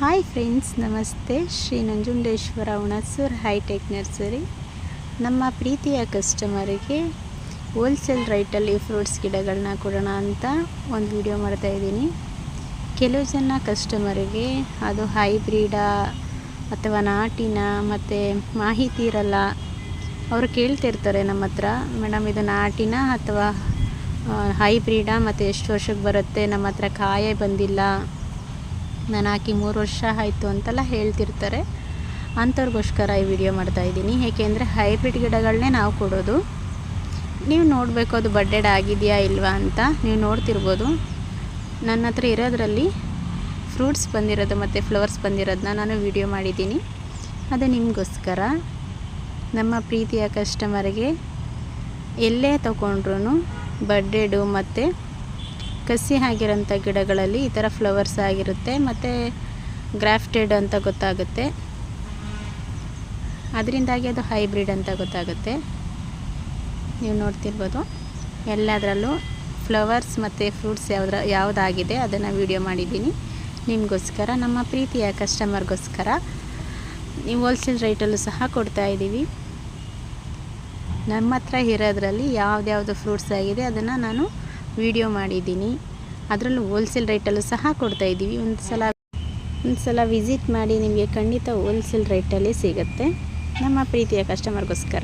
Hi friends, ನಮಸ್ತೆ. Shri Nanjundeshwara Hunsur hi tech nursery. ನಮ್ಮ ಪ್ರೀತಿಯ ಕಸ್ಟಮರಿಗೆ ಹೋಲ್ಸೇಲ್ ರೈಟಲ್ಲಿ ಫ್ರೂಟ್ಸ್ ಗಿಡಗಳನ್ನ ಕೊಡೋಣ ಅಂತ ಒಂದು ವಿಡಿಯೋ ಮಾಡ್ತಾಯಿದ್ದೀನಿ. ಕೆಲವು ಜನ ಕಸ್ಟಮರಿಗೆ ಅದು ಹೈಬ್ರಿಡಾ ಅಥವಾ ನಾಟಿನ ಮತ್ತು ಮಾಹಿತಿ ಇರಲ್ಲ. ಅವರು ಕೇಳ್ತಿರ್ತಾರೆ ನಮ್ಮ ಹತ್ರ, ಮೇಡಮ್ ಇದು ನಾಟಿನ ಅಥವಾ ಹೈಬ್ರಿಡಾ ಮತ್ತು ಎಷ್ಟು ವರ್ಷಕ್ಕೆ ಬರುತ್ತೆ, ನಮ್ಮ ಹತ್ರ ಕಾಯೇ ಬಂದಿಲ್ಲ, ನಾನು ಹಾಕಿ 3 ವರ್ಷ ಆಯಿತು ಅಂತೆಲ್ಲ ಹೇಳ್ತಿರ್ತಾರೆ. ಅಂಥವ್ರಿಗೋಸ್ಕರ ಈ ವಿಡಿಯೋ ಮಾಡ್ತಾಯಿದ್ದೀನಿ. ಏಕೆಂದರೆ ಹೈಬ್ರಿಡ್ ಗಿಡಗಳನ್ನೇ ನಾವು ಕೊಡೋದು. ನೀವು ನೋಡಬೇಕು ಅದು ಬಡ್ಡೆಡ್ ಆಗಿದೆಯಾ ಇಲ್ವಾ ಅಂತ. ನೀವು ನೋಡ್ತಿರ್ಬೋದು, ನನ್ನ ಹತ್ರ ಇರೋದ್ರಲ್ಲಿ ಫ್ರೂಟ್ಸ್ ಬಂದಿರೋದು ಮತ್ತು ಫ್ಲವರ್ಸ್ ಬಂದಿರೋದನ್ನ ನಾನು ವಿಡಿಯೋ ಮಾಡಿದ್ದೀನಿ. ಅದು ನಿಮಗೋಸ್ಕರ. ನಮ್ಮ ಪ್ರೀತಿಯ ಕಸ್ಟಮರ್ಗೆ ಎಲ್ಲೇ ತೊಗೊಂಡ್ರೂ ಬಡ್ಡೆಡು ಮತ್ತು ಕಸಿ ಆಗಿರೋಂಥ ಗಿಡಗಳಲ್ಲಿ ಈ ಥರ ಫ್ಲವರ್ಸ್ ಆಗಿರುತ್ತೆ ಮತ್ತು ಗ್ರಾಫ್ಟೆಡ್ ಅಂತ ಗೊತ್ತಾಗುತ್ತೆ. ಅದರಿಂದಾಗಿ ಅದು ಹೈಬ್ರಿಡ್ ಅಂತ ಗೊತ್ತಾಗುತ್ತೆ. ನೀವು ನೋಡ್ತಿರ್ಬೋದು, ಎಲ್ಲದರಲ್ಲೂ ಫ್ಲವರ್ಸ್ ಮತ್ತು ಫ್ರೂಟ್ಸ್ ಯಾವುದಾಗಿದೆ ಅದನ್ನು ವಿಡಿಯೋ ಮಾಡಿದ್ದೀನಿ ನಿಮಗೋಸ್ಕರ, ನಮ್ಮ ಪ್ರೀತಿಯ ಕಸ್ಟಮರ್ಗೋಸ್ಕರ. ನೀವು ಹೋಲ್ಸೇಲ್ ರೇಟಲ್ಲೂ ಸಹ ಕೊಡ್ತಾಯಿದ್ದೀವಿ. ನಮ್ಮ ಹತ್ರ ಇರೋದ್ರಲ್ಲಿ ಯಾವ್ದು ಫ್ರೂಟ್ಸ್ ಆಗಿದೆ ಅದನ್ನು ನಾನು ವಿಡಿಯೋ ಮಾಡಿದ್ದೀನಿ. ಅದರಲ್ಲೂ ಹೋಲ್ಸೇಲ್ ರೇಟಲ್ಲೂ ಸಹ ಕೊಡ್ತಾಯಿದ್ದೀವಿ. ಒಂದು ಸಲ ವಿಸಿಟ್ ಮಾಡಿ, ನಿಮಗೆ ಖಂಡಿತ ಹೋಲ್ಸೇಲ್ ರೇಟಲ್ಲಿ ಸಿಗುತ್ತೆ. ನಮ್ಮ ಪ್ರೀತಿಯ ಕಸ್ಟಮರ್ಗೋಸ್ಕರ.